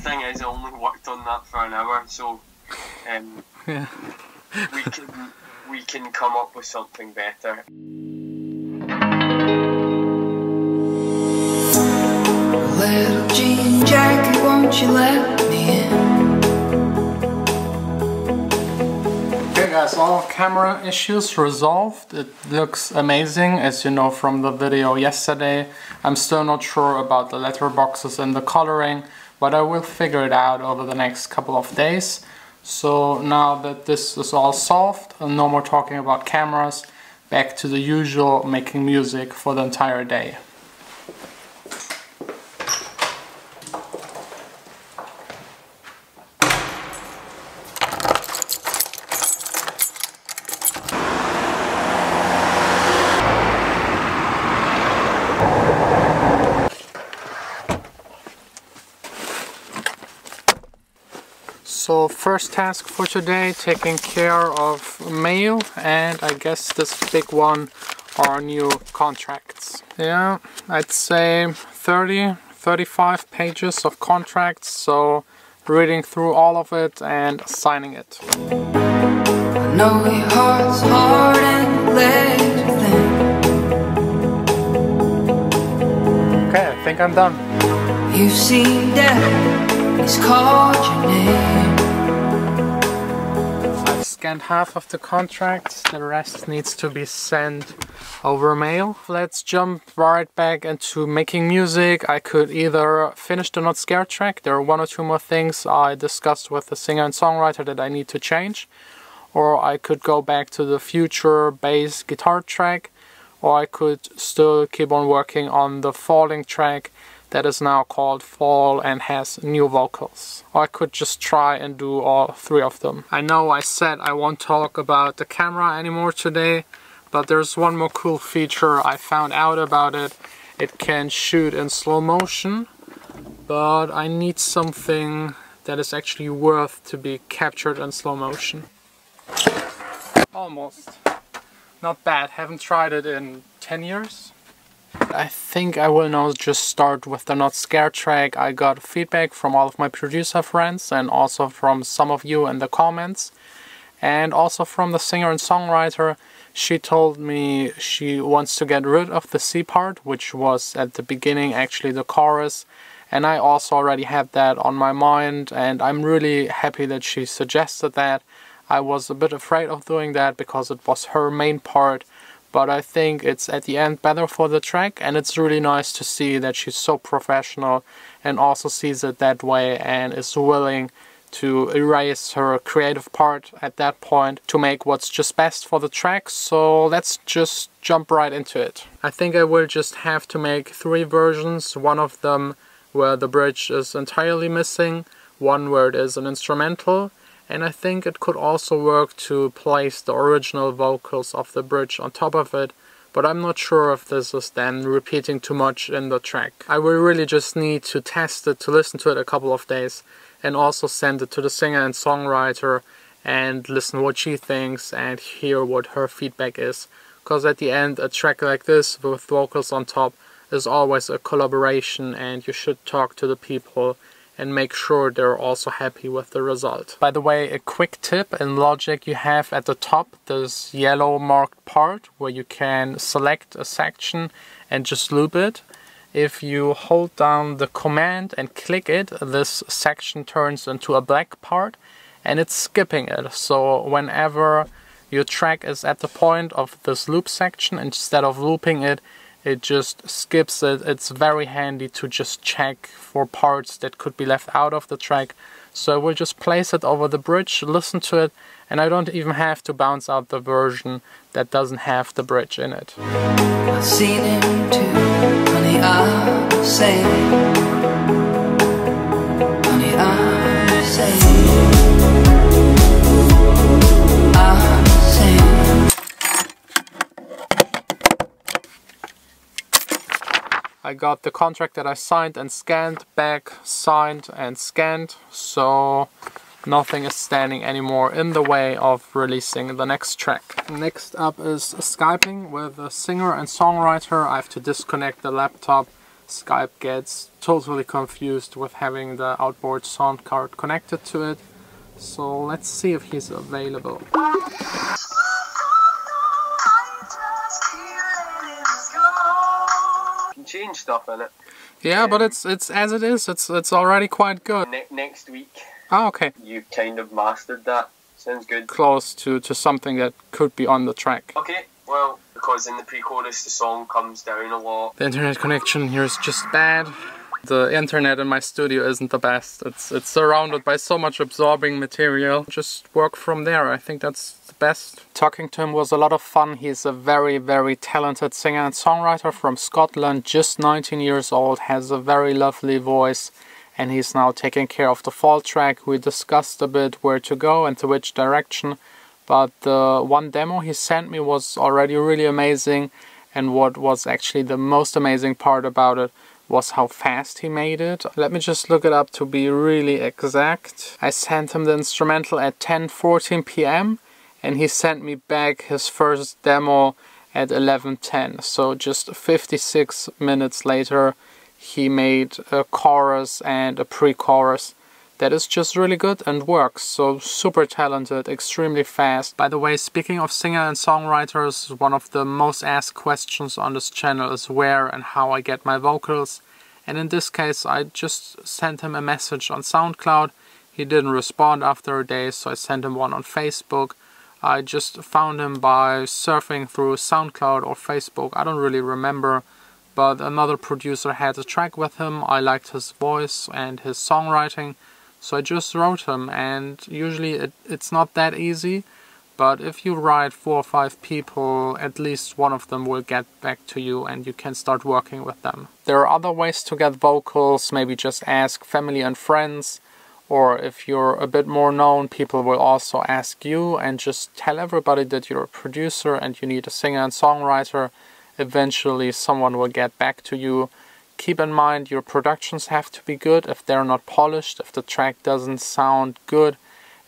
thing is, I only worked on that for an hour, so yeah. we can come up with something better. Little jean jacket, won't you let me in? Okay guys, all camera issues resolved. It looks amazing, as you know from the video yesterday. I'm still not sure about the letterboxes and the coloring, but I will figure it out over the next couple of days. So now that this is all solved and no more talking about cameras, back to the usual making music for the entire day. So first task for today, taking care of mail, and I guess this big one are new contracts. Yeah, I'd say 35 pages of contracts, so reading through all of it and signing it. I know your heart's hard and legs thin. Okay, I think I'm done. You've seen death, he's called your name. I've scanned half of the contracts, the rest needs to be sent over mail. Let's jump right back into making music. I could either finish the Not Scared track, there are one or two more things I discussed with the singer and songwriter that I need to change, or I could go back to the Future bass guitar track, or I could still keep on working on the Falling track that is now called Fall and has new vocals. Or I could just try and do all three of them. I know I said I won't talk about the camera anymore today, but there's one more cool feature I found out about it. It can shoot in slow motion, but I need something that is actually worth to be captured in slow motion. Almost. Not bad, haven't tried it in 10 years. I think I will now just start with the Not Scared track. I got feedback from all of my producer friends and also from some of you in the comments. And also from the singer and songwriter. She told me she wants to get rid of the C part, which was at the beginning actually the chorus. And I also already had that on my mind, and I'm really happy that she suggested that. I was a bit afraid of doing that because it was her main part, but I think it's at the end better for the track, and it's really nice to see that she's so professional and also sees it that way and is willing to erase her creative part at that point to make what's just best for the track. So let's just jump right into it. I think I will just have to make 3 versions, one of them where the bridge is entirely missing, one where it is an instrumental, and I think it could also work to place the original vocals of the bridge on top of it, but I'm not sure if this is then repeating too much in the track. I will really just need to test it, to listen to it a couple of days, and also send it to the singer and songwriter and listen what she thinks and hear what her feedback is. Because at the end, a track like this with vocals on top is always a collaboration, and you should talk to the people and make sure they're also happy with the result. By the way, a quick tip: in Logic you have at the top this yellow marked part where you can select a section and just loop it. If you hold down the command and click it, this section turns into a black part and it's skipping it. So whenever your track is at the point of this loop section, instead of looping it, it just skips it. It's very handy to just check for parts that could be left out of the track. So I will just place it over the bridge, listen to it, and I don't even have to bounce out the version that doesn't have the bridge in it. I've seen him too, honey, I'm saying, honey, I'm saying, I'm saying. I got the contract that I signed and scanned back, signed and scanned, so nothing is standing anymore in the way of releasing the next track. Next up is Skyping with a singer and songwriter. I have to disconnect the laptop Skype gets totally confused with having the outboard sound card connected to it. So let's see if he's available. You can change stuff in it. Yeah, but it's as it is. It's already quite good. Next week. Oh, okay. You kind of mastered that. Sounds good. Close to something that could be on the track. Okay, well, because in the pre-chorus the song comes down a lot. The internet connection here is just bad. The internet in my studio isn't the best. It's surrounded by so much absorbing material. Just work from there. I think that's the best. Talking to him was a lot of fun. He's a very, very talented singer and songwriter from Scotland, just 19 years old, has a very lovely voice, and he's now taking care of the fall track. We discussed a bit where to go and to which direction, but the one demo he sent me was already really amazing, and what was actually the most amazing part about it was how fast he made it. Let me just look it up to be really exact. I sent him the instrumental at 10:14 p.m. and he sent me back his first demo at 11:10. So just 56 minutes later he made a chorus and a pre-chorus that is just really good and works. So super talented, extremely fast. By the way, speaking of singer and songwriters, one of the most asked questions on this channel is where and how I get my vocals. And in this case I just sent him a message on SoundCloud. He didn't respond after a day, so I sent him one on Facebook. I just found him by surfing through SoundCloud or Facebook, I don't really remember. But another producer had a track with him. I liked his voice and his songwriting. So I just wrote him, and usually it's not that easy, but if you write 4 or 5 people, at least one of them will get back to you and you can start working with them. There are other ways to get vocals, maybe just ask family and friends, or if you're a bit more known, people will also ask you, and just tell everybody that you're a producer and you need a singer and songwriter. Eventually someone will get back to you. Keep in mind your productions have to be good. If they're not polished, if the track doesn't sound good,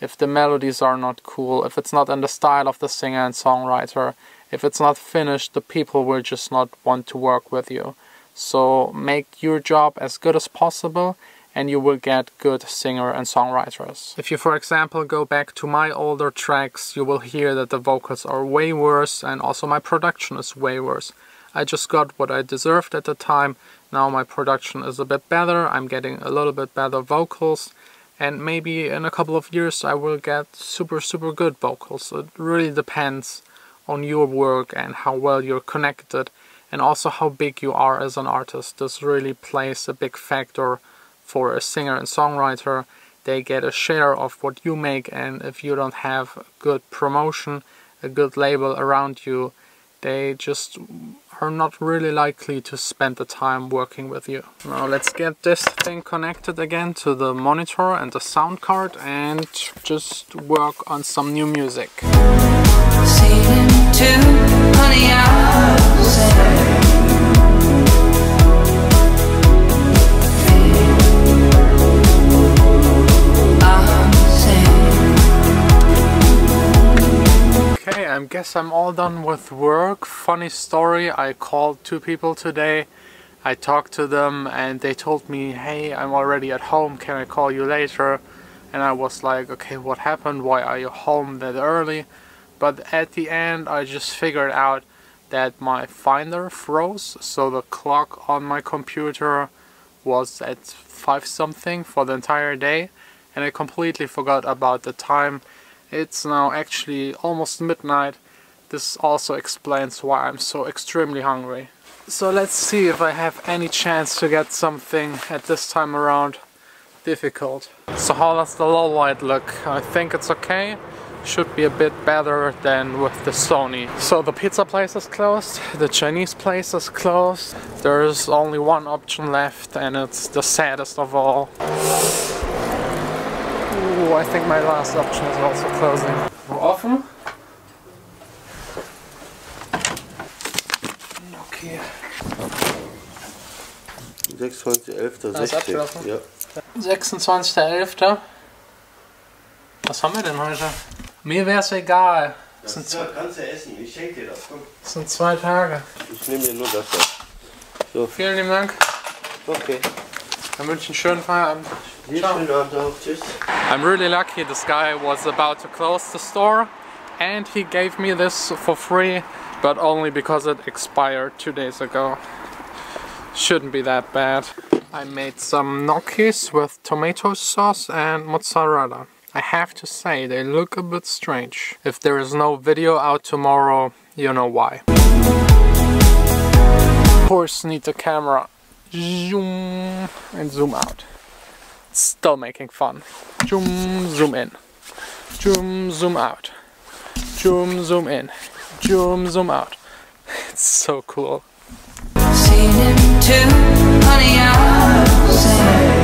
if the melodies are not cool, if it's not in the style of the singer and songwriter, if it's not finished, the people will just not want to work with you. So make your job as good as possible and you will get good singer and songwriters. If you, for example, go back to my older tracks, you will hear that the vocals are way worse and also my production is way worse. I just got what I deserved at the time. Now my production is a bit better, I'm getting a little bit better vocals, and maybe in a couple of years I will get super good vocals. It really depends on your work and how well you're connected, and also how big you are as an artist. This really plays a big factor for a singer and songwriter. They get a share of what you make, and if you don't have good promotion, a good label around you, they just are not really likely to spend the time working with you. Now let's get this thing connected again to the monitor and the sound card and just work on some new music. I guess I'm all done with work. Funny story, I called 2 people today. I talked to them and they told me, hey, I'm already at home, can I call you later? And I was like, okay, what happened? Why are you home that early? But at the end I just figured out that my Finder froze, so the clock on my computer was at 5 something for the entire day, and I completely forgot about the time. It's now actually almost midnight. This also explains why I'm so extremely hungry. So let's see if I have any chance to get something at this time around. Difficult. So how does the low light look? I think it's okay. Should be a bit better than with the Sony. So the pizza place is closed, the Chinese place is closed. There's only one option left and it's the saddest of all. Ooh, I think my last option is also closing. Offen? Okay. 26.11.16. Ja. 26.11. Was haben wir denn heute? Mir wär's egal. Das kannst du essen, ich schenke dir das. Komm. Das sind 2 Tage. Ich nehme dir nur das da. So. Vielen lieben Dank. Okay. Dann wünsche ich einen schönen Feierabend. Dir schönen Abend auch. Tschüss. I'm really lucky. This guy was about to close the store and he gave me this for free, but only because it expired 2 days ago. Shouldn't be that bad. I made some gnocchis with tomato sauce and mozzarella. I have to say, they look a bit strange. If there is no video out tomorrow, you know why. Of course, need the camera. Zoom and zoom out. Still making fun. Zoom, zoom in. Zoom, zoom out. Zoom, zoom in. Zoom, zoom out. It's so cool. Seen him too, honey, I was saying.